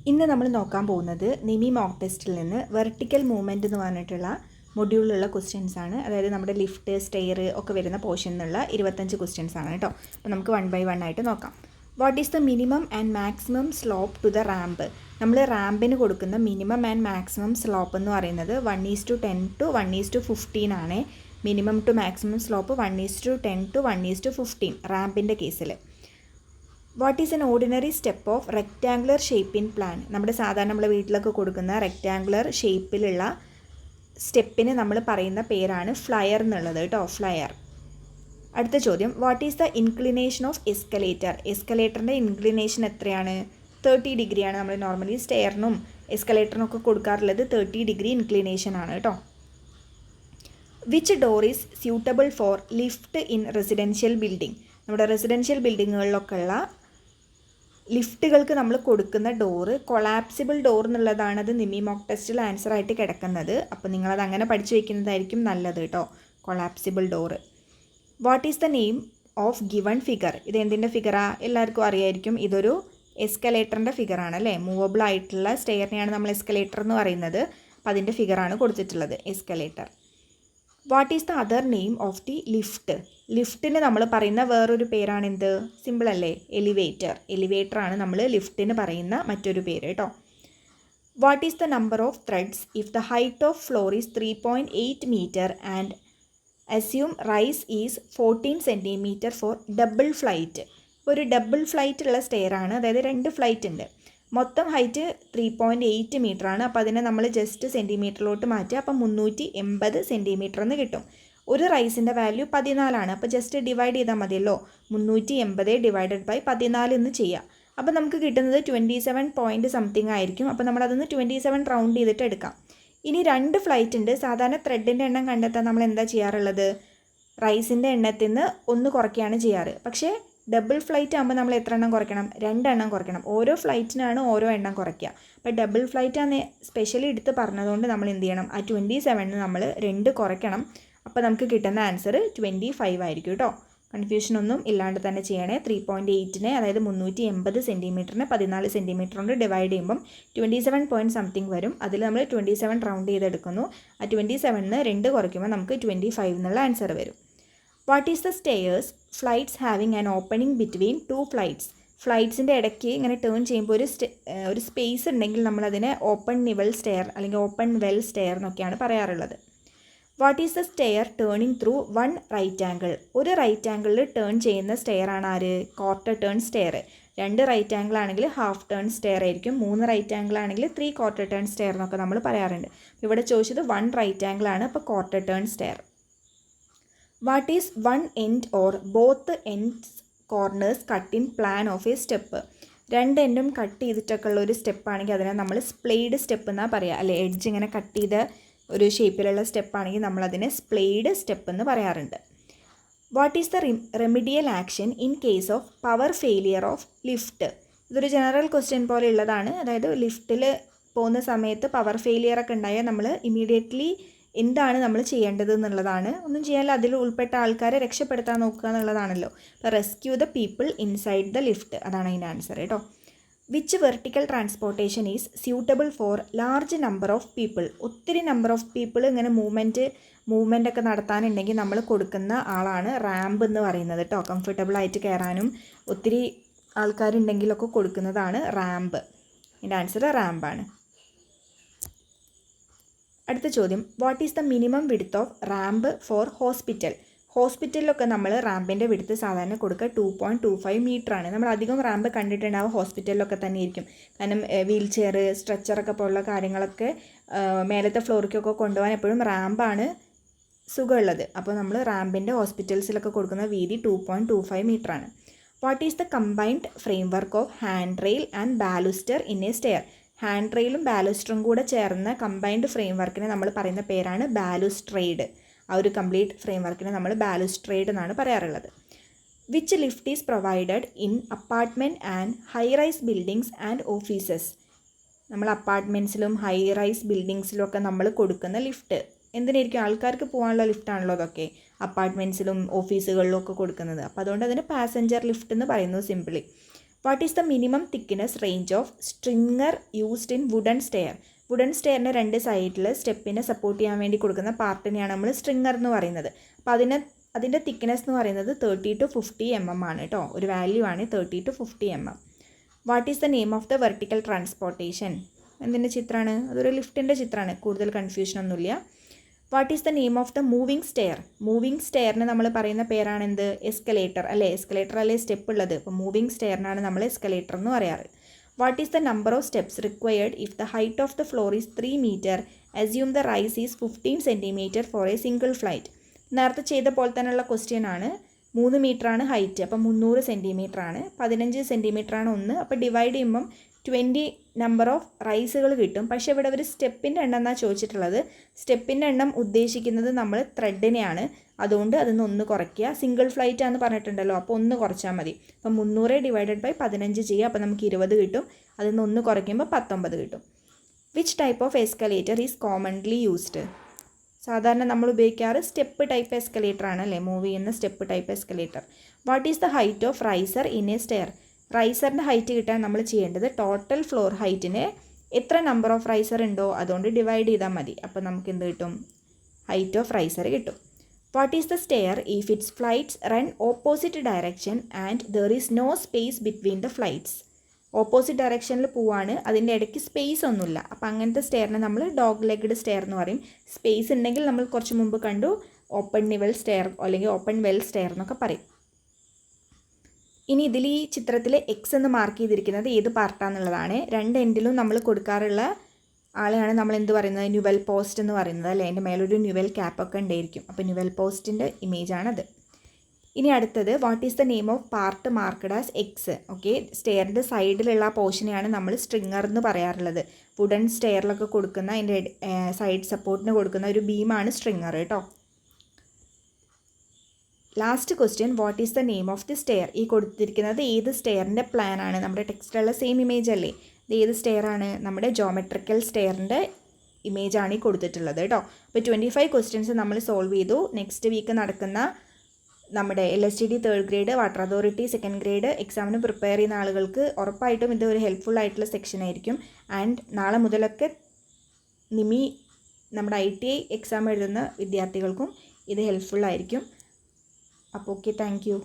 ഇന്ന് നമ്മൾ നോക്കാൻ പോകുന്നത് നിമി മോക്ക് ടെസ്റ്റിൽ നിന്ന് വെർട്ടിക്കൽ മൂവ്മെൻറ്റ് എന്ന് പറഞ്ഞിട്ടുള്ള മൊഡ്യൂളിലുള്ള ക്വസ്റ്റ്യൻസ് ആണ്. അതായത് നമ്മുടെ ലിഫ്റ്റ്, സ്റ്റെയർ ഒക്കെ വരുന്ന പോർഷൻ എന്നുള്ള 25 ക്വസ്റ്റ്യൻസ് ആണ് കേട്ടോ. അപ്പോൾ നമുക്ക് 1 by 1 ആയിട്ട് നോക്കാം. What is the minimum and maximum slope to the ramp? നമ്മൾ റാമ്പിന് കൊടുക്കുന്ന മിനിമം ആൻഡ് മാക്സിമം സ്ലോപ്പ് എന്ന് പറയുന്നത് 1:10 to 1:15 ആണ്. Minimum two maximum slope 1:10 to 1:15 റാമ്പിൻ്റെ കേസിൽ. What is N ordinary step of rectangular shape in plan? നമ്മുടെ സാധാരണ നമ്മൾ വീട്ടിലൊക്കെ കൊടുക്കുന്ന റെക്റ്റാങ്കുലർ ഷേപ്പിലുള്ള സ്റ്റെപ്പിന് നമ്മൾ പറയുന്ന പേരാണ് ഫ്ലയർ എന്നുള്ളത് കേട്ടോ, ഫ്ലയർ. അടുത്ത ചോദ്യം, what is the inclination of escalator? എസ്കലേറ്ററിൻ്റെ ഇൻക്ലിനേഷൻ എത്രയാണ്? 30 ഡിഗ്രിയാണ്. നമ്മൾ നോർമലി സ്റ്റെയറിനും എസ്കലേറ്ററിനും ഒക്കെ കൊടുക്കാറുള്ളത് 30 ഡിഗ്രി ഇൻക്ലിനേഷൻ ആണ് കേട്ടോ. Which door is suitable for lift in residential building? നമ്മുടെ റെസിഡൻഷ്യൽ ബിൽഡിങ്ങുകളിലൊക്കെ ഉള്ള ലിഫ്റ്റുകൾക്ക് നമ്മൾ കൊടുക്കുന്ന ഡോറ് കൊളാപ്സിബിൾ ഡോർ എന്നുള്ളതാണ്. അത് നിമി മോക്ക് ടെസ്റ്റിൽ ആൻസർ ആയിട്ട് കിടക്കുന്നത്. അപ്പോൾ നിങ്ങളത് അങ്ങനെ പഠിച്ചു വയ്ക്കുന്നതായിരിക്കും നല്ലത് കേട്ടോ, collapsible door. What is the name of given figure? ഇത് എന്തിൻ്റെ ഫിഗറാ? എല്ലാവർക്കും അറിയായിരിക്കും. ഇതൊരു എസ്കലേറ്ററിൻ്റെ ഫിഗറാണ് അല്ലേ. മൂവബിൾ ആയിട്ടുള്ള സ്റ്റെയറിനെയാണ് നമ്മൾ എസ്കലേറ്റർ എന്ന് പറയുന്നത്. അപ്പോൾ അതിൻ്റെ ഫിഗറാണ് കൊടുത്തിട്ടുള്ളത്, escalator. What is the other name of the lift? ലിഫ്റ്റിന് നമ്മൾ പറയുന്ന വേറൊരു പേരാണ് എന്ത്? സിമ്പിൾ അല്ലേ, എലിവേറ്റർ. എലിവേറ്റർ ആണ് നമ്മൾ ലിഫ്റ്റിന് പറയുന്ന മറ്റൊരു പേര് കേട്ടോ. What is the number of threads if the height of floor is 3.8 metre and assume rise is 14 centimetre for double flight? ഒരു ഡബിൾ ഫ്ലൈറ്റ് ഉള്ള സ്റ്റെയർ ആണ്, അതായത് 2 ഫ്ലൈറ്റ് ഉണ്ട്. മൊത്തം ഹൈറ്റ് 3.8 മീറ്റർ ആണ്. അപ്പോൾ അതിനെ നമ്മൾ ജസ്റ്റ് സെൻറ്റിമീറ്ററിലോട്ട് മാറ്റുക. അപ്പം 380 സെൻറ്റിമീറ്റർ എന്ന് കിട്ടും. ഒരു റൈസിൻ്റെ വാല്യൂ 14 ആണ്. അപ്പോൾ ജസ്റ്റ് ഡിവൈഡ് ചെയ്താൽ മതിയല്ലോ. 380 ഡിവൈഡഡ് ബൈ 14 എന്ന് ചെയ്യുക. അപ്പോൾ നമുക്ക് കിട്ടുന്നത് 27 പോയിൻറ്റ് സംതിങ് ആയിരിക്കും. അപ്പോൾ നമ്മളതൊന്ന് 27 റൗണ്ട് ചെയ്തിട്ട് എടുക്കാം. ഇനി 2 ഫ്ലൈറ്റ് ഉണ്ട്. സാധാരണ ത്രെഡിൻ്റെ എണ്ണം കണ്ടെത്താൻ നമ്മൾ എന്താ ചെയ്യാറുള്ളത്? റൈസിൻ്റെ എണ്ണത്തിൽ നിന്ന് 1 കുറയ്ക്കുകയാണ് ചെയ്യാറ്. പക്ഷേ ഡബിൾ ഫ്ലൈറ്റ് ആകുമ്പോൾ നമ്മൾ എത്ര എണ്ണം കുറയ്ക്കണം? 2 എണ്ണം കുറയ്ക്കണം. ഓരോ ഫ്ലൈറ്റിനാണ് ഓരോ എണ്ണം കുറയ്ക്കുക. അപ്പോൾ ഡബിൾ ഫ്ലൈറ്റ് ആണ് സ്പെഷ്യലി എടുത്ത് പറഞ്ഞതുകൊണ്ട് നമ്മൾ എന്ത് ചെയ്യണം? ആ 27 നമ്മൾ 2 കുറയ്ക്കണം. അപ്പോൾ നമുക്ക് കിട്ടുന്ന ആൻസർ 25 ആയിരിക്കും കേട്ടോ. കൺഫ്യൂഷനൊന്നും ഇല്ലാണ്ട് തന്നെ ചെയ്യണേ. 3.8നെ അതായത് 380 സെൻറ്റിമീറ്ററിനെ 14 സെൻറ്റിമീറ്റർ കൊണ്ട് ഡിവൈഡ് ചെയ്യുമ്പം 27 പോയിൻറ്റ് സംതിങ് വരും. അതിൽ നമ്മൾ 27 റൗണ്ട് ചെയ്തെടുക്കുന്നു. ആ 27ന് 2 കുറയ്ക്കുമ്പോൾ നമുക്ക് 25 എന്നുള്ള ആൻസർ വരും. What is the stairs flights having an opening between 2 flights? ഫ്ലൈറ്റ്സിൻ്റെ ഇടയ്ക്ക് ഇങ്ങനെ ടേൺ ചെയ്യുമ്പോൾ ഒരു സ്പേസ് ഉണ്ടെങ്കിൽ നമ്മളതിനെ ഓപ്പൺ നിവൽ സ്റ്റെയർ അല്ലെങ്കിൽ ഓപ്പൺ വെൽ സ്റ്റെയർ എന്നൊക്കെയാണ് പറയാറുള്ളത്. What is the stair turning through 1 right angle? ഒരു റൈറ്റ് ആംഗിളിൽ ടേൺ ചെയ്യുന്ന സ്റ്റെയർ ആണ് ആര്? Quarter turn stair. 2 right angle ആണെങ്കിൽ ഹാഫ് ടേൺ സ്റ്റെയർ ആയിരിക്കും. 3 റൈറ്റ് ആംഗിൾ ആണെങ്കിൽ 3 ക്വാർട്ടർ ടേൺ സ്റ്റെയർ എന്നൊക്കെ നമ്മൾ പറയാറുണ്ട്. ഇവിടെ ചോദിച്ചത് 1 റൈറ്റ് ആംഗിൾ ആണ്, അപ്പോൾ quarter turn stair. What is 1 end or both ends corners cut in plan of a step? 2 എൻഡും കട്ട് ചെയ്തിട്ടൊക്കെ ഉള്ള ഒരു സ്റ്റെപ്പാണെങ്കിൽ അതിനെ നമ്മൾ സ്പ്ലേഡ് സ്റ്റെപ്പ് എന്നാണ് പറയുക അല്ലേ. എഡ്ജ് ഇങ്ങനെ കട്ട് ചെയ്ത ഒരു ഷേപ്പിലുള്ള സ്റ്റെപ്പാണെങ്കിൽ നമ്മളതിനെ സ്പ്ലേഡ് സ്റ്റെപ്പ് എന്ന് പറയാറുണ്ട്. What is the remedial action in case of power failure of lift? ഇതൊരു ജനറൽ ക്വസ്റ്റ്യൻ പോലെ ഉള്ളതാണ്. അതായത് ലിഫ്റ്റിൽ പോകുന്ന സമയത്ത് പവർ ഫെയിലിയർ ഒക്കെ ഉണ്ടായാൽ നമ്മൾ ഇമീഡിയറ്റ്ലി എന്താണ് നമ്മൾ ചെയ്യേണ്ടത് എന്നുള്ളതാണ്. ഒന്നും ചെയ്യാനില്ല, അതിൽ ഉൾപ്പെട്ട ആൾക്കാരെ രക്ഷപ്പെടുത്താൻ നോക്കുക എന്നുള്ളതാണല്ലോ. അപ്പോൾ rescue the people inside the lift, അതാണ് അതിൻ്റെ ആൻസർ കേട്ടോ. Which vertical transportation is suitable for large number of people? ഒത്തിരി നമ്പർ ഓഫ് പീപ്പിൾ ഇങ്ങനെ മൂവ്മെൻ്റ് ഒക്കെ നടത്താനുണ്ടെങ്കിൽ നമ്മൾ കൊടുക്കുന്ന ആളാണ് റാമ്പ് എന്ന് പറയുന്നത് കേട്ടോ. കംഫർട്ടബിളായിട്ട് കയറാനും ഒത്തിരി ആൾക്കാരുണ്ടെങ്കിലൊക്കെ കൊടുക്കുന്നതാണ് റാമ്പ്. ഇതിൻ്റെ ആൻസർ റാമ്പാണ്. അടുത്ത ചോദ്യം, what is the minimum width of ramp for hospital? ഹോസ്പിറ്റലിലൊക്കെ നമ്മൾ റാമ്പിൻ്റെ വിഡ്ത്ത് സാധാരണ കൊടുക്കുക 2.25 മീറ്റർ ആണ്. നമ്മൾ അധികം റാമ്പ് കണ്ടിട്ടുണ്ടാവുക ഹോസ്പിറ്റലിലൊക്കെ തന്നെ ആയിരിക്കും. കാരണം വീൽ ചെയർ, സ്ട്രെച്ചറൊക്കെ പോലുള്ള കാര്യങ്ങളൊക്കെ മേലത്തെ ഫ്ലോറിക്കൊക്കെ കൊണ്ടുപോകാൻ എപ്പോഴും റാമ്പാണ് സുഖമുള്ളത്. അപ്പോൾ നമ്മൾ റാമ്പിൻ്റെ ഹോസ്പിറ്റൽസിലൊക്കെ കൊടുക്കുന്ന വീതി 2.25 മീറ്റർ ആണ്. What is the combined framework of hand rail and baluster in a stair? Hand റെയിലും ബാലുസ്റ്ററും കൂടെ ചേർന്ന കമ്പൈൻഡ് ഫ്രെയിം വർക്കിനെ നമ്മൾ പറയുന്ന പേരാണ് ബാലുസ്ട്രേഡ്. ആ ഒരു കംപ്ലീറ്റ് ഫ്രെയിം വർക്കിനെ നമ്മൾ ബാലുസ്ട്രേഡ് എന്നാണ് പറയാറുള്ളത്. Which lift is provided in apartment and high rice buildings and offices? നമ്മൾ അപ്പാർട്ട്മെൻറ്റ്സിലും ഹൈ റൈസ് ബിൽഡിങ്സിലും ഒക്കെ നമ്മൾ കൊടുക്കുന്ന ലിഫ്റ്റ് എന്തിനായിരിക്കും? ആൾക്കാർക്ക് പോകാനുള്ള ലിഫ്റ്റാണല്ലോ അതൊക്കെ. അപ്പാർട്ട്മെൻറ്റ്സിലും ഓഫീസുകളിലും ഒക്കെ കൊടുക്കുന്നത്. അപ്പോൾ അതുകൊണ്ട് അതിന് പാസഞ്ചർ ലിഫ്റ്റ് എന്ന് പറയുന്നു simply. What is the minimum thickness range of stringer used in wooden stair? വുഡൻ സ്റ്റെയറിൻ്റെ രണ്ട് സൈഡിൽ സ്റ്റെപ്പിനെ സപ്പോർട്ട് ചെയ്യാൻ വേണ്ടി കൊടുക്കുന്ന പാർട്ടിനെയാണ് നമ്മൾ സ്ട്രിങ്ങർ എന്ന് പറയുന്നത്. അപ്പോൾ അതിൻ്റെ തിക്നെസ് എന്ന് പറയുന്നത് 30 to 50 mm ആണ് കേട്ടോ. ഒരു വാല്യൂ ആണ് 30 to 50 mm. What is the name of the vertical transportation? എന്തിൻ്റെ ചിത്രമാണ്? അതൊരു ലിഫ്റ്റിൻ്റെ ചിത്രമാണ്, കൂടുതൽ കൺഫ്യൂഷനൊന്നുമില്ല. What is the name of the moving stair? Moving സ്റ്റെയറിന് നമ്മൾ പറയുന്ന പേരാണ് എന്ത്? എസ്കലേറ്റർ അല്ലേ? എസ്കലേറ്റർ അല്ലേ സ്റ്റെപ്പ് ഉള്ളത്? അപ്പോൾ മൂവിങ് സ്റ്റെയറിനാണ് നമ്മൾ എസ്കലേറ്റർ എന്ന് പറയാറ്. What is the number of steps required if the height of the floor is 3 meter, assume the rise is 15 centimeter for a single flight? നേരത്തെ ചെയ്ത പോലെ തന്നെയുള്ള ക്വസ്റ്റ്യൻ ആണ്. 3 മീറ്ററാണ് ഹൈറ്റ്, അപ്പം 300 centimeter ആണ്. 15 centimeter ആണ് ഒന്ന്. അപ്പോൾ ഡിവൈഡ് ചെയ്യുമ്പം 20 നമ്പർ ഓഫ് റൈസുകൾ കിട്ടും. പക്ഷേ ഇവിടെ ഒരു സ്റ്റെപ്പിൻ്റെ എണ്ണം എന്നാണ് ചോദിച്ചിട്ടുള്ളത്. സ്റ്റെപ്പിൻ്റെ എണ്ണം ഉദ്ദേശിക്കുന്നത് നമ്മൾ ത്രെഡിനെയാണ്. അതുകൊണ്ട് അതിൽ ഒന്ന് കുറയ്ക്കുക. സിംഗിൾ ഫ്ലൈറ്റ് ആണെന്ന് പറഞ്ഞിട്ടുണ്ടല്ലോ, അപ്പോൾ ഒന്ന് കുറച്ചാൽ മതി. അപ്പം 300 ഡിവൈഡഡ് ബൈ 15 ചെയ്യുക, അപ്പോൾ നമുക്ക് 20 കിട്ടും. അതിൽ നിന്ന് ഒന്ന് കുറയ്ക്കുമ്പോൾ 19 കിട്ടും. Which type of escalator is commonly used? സാധാരണ നമ്മൾ ഉപയോഗിക്കാറ് സ്റ്റെപ്പ് ടൈപ്പ് എസ്കലേറ്റർ ആണ് അല്ലേ? മൂവ് ചെയ്യുന്ന step type escalator. What is the height of riser in a stair? റൈസറിൻ്റെ ഹൈറ്റ് കിട്ടാൻ നമ്മൾ ചെയ്യേണ്ടത് ടോട്ടൽ ഫ്ലോർ ഹൈറ്റിന് എത്ര നമ്പർ ഓഫ് റൈസർ ഉണ്ടോ അതുകൊണ്ട് ഡിവൈഡ് ചെയ്താൽ മതി. അപ്പോൾ നമുക്ക് എന്ത് കിട്ടും? ഹൈറ്റ് ഓഫ് റൈസർ കിട്ടും. What is the stair if its flights run opposite direction and there is no space between the flights? Opposite ഡയറക്ഷനിൽ പോവാണ്, അതിൻ്റെ ഇടയ്ക്ക് സ്പേസ് ഒന്നുമില്ല. അപ്പോൾ അങ്ങനത്തെ സ്റ്റെയറിനെ നമ്മൾ ഡോഗ് ലെഗ്ഡ് സ്റ്റെയർ എന്ന് പറയും. സ്പേസ് ഉണ്ടെങ്കിൽ നമ്മൾ കുറച്ച് മുമ്പ് കണ്ടു ഓപ്പൺ നിവൽ സ്റ്റെയർ അല്ലെങ്കിൽ ഓപ്പൺ വെൽ സ്റ്റെയർ എന്നൊക്കെ പറയും. ഇനി ഇതിൽ ഈ ചിത്രത്തിൽ എക്സ് എന്ന് മാർക്ക് ചെയ്തിരിക്കുന്നത് ഏത് പാർട്ടാണെന്നുള്ളതാണ്. രണ്ട് എൻഡിലും നമ്മൾ കൊടുക്കാറുള്ള ആളെയാണ് നമ്മൾ എന്ത് പറയുന്നത്? ന്യൂവൽ പോസ്റ്റ് എന്ന് പറയുന്നത് അല്ലേ? അതിൻ്റെ മേലൊരു ന്യൂവൽ ക്യാപ്പൊക്കെ ഉണ്ടായിരിക്കും. അപ്പോൾ ന്യൂവൽ പോസ്റ്റിൻ്റെ ഇമേജാണത്. ഇനി അടുത്തത് what is the name of part marked as X? Okay, സ്റ്റെയറിൻ്റെ സൈഡിലുള്ള പോർഷനെയാണ് നമ്മൾ സ്ട്രിങ്ങർ എന്ന് പറയാറുള്ളത്. വുഡൻ സ്റ്റെയറിലൊക്കെ കൊടുക്കുന്ന അതിൻ്റെ സൈഡ് സപ്പോർട്ടിന് കൊടുക്കുന്ന ഒരു ബീമാണ് സ്ട്രിങ്ങർ കേട്ടോ. Last question, what is the name of the stair? ഈ കൊടുത്തിരിക്കുന്നത് ഏത് സ്റ്റെയറിൻ്റെ പ്ലാൻ ആണ്? നമ്മുടെ ടെക്സ്റ്റിലുള്ള സെയിം ഇമേജ് അല്ലേ? ഇത് ഏത് സ്റ്റെയർ ആണ്? നമ്മുടെ ജോമെട്രിക്കൽ സ്റ്റെയറിൻ്റെ ഇമേജാണ് ഈ കൊടുത്തിട്ടുള്ളത് കേട്ടോ. അപ്പോൾ 25 ക്വസ്റ്റ്യൻസ് നമ്മൾ സോൾവ് ചെയ്തു. നെക്സ്റ്റ് വീക്ക് നടക്കുന്ന നമ്മുടെ LSTD 3rd grade, water authority 2nd grade എക്സാമിന് പ്രിപ്പയർ ചെയ്യുന്ന ആളുകൾക്ക് ഉറപ്പായിട്ടും ഇത് ഒരു ഹെൽപ്ഫുൾ ആയിട്ടുള്ള സെക്ഷൻ ആയിരിക്കും. ആൻഡ് നാളെ മുതലൊക്കെ നിമി നമ്മുടെ ITI എക്സാം എഴുതുന്ന വിദ്യാർത്ഥികൾക്കും ഇത് ഹെൽപ്ഫുൾ ആയിരിക്കും. അപ്പോൾ ഓക്കെ, താങ്ക് യു.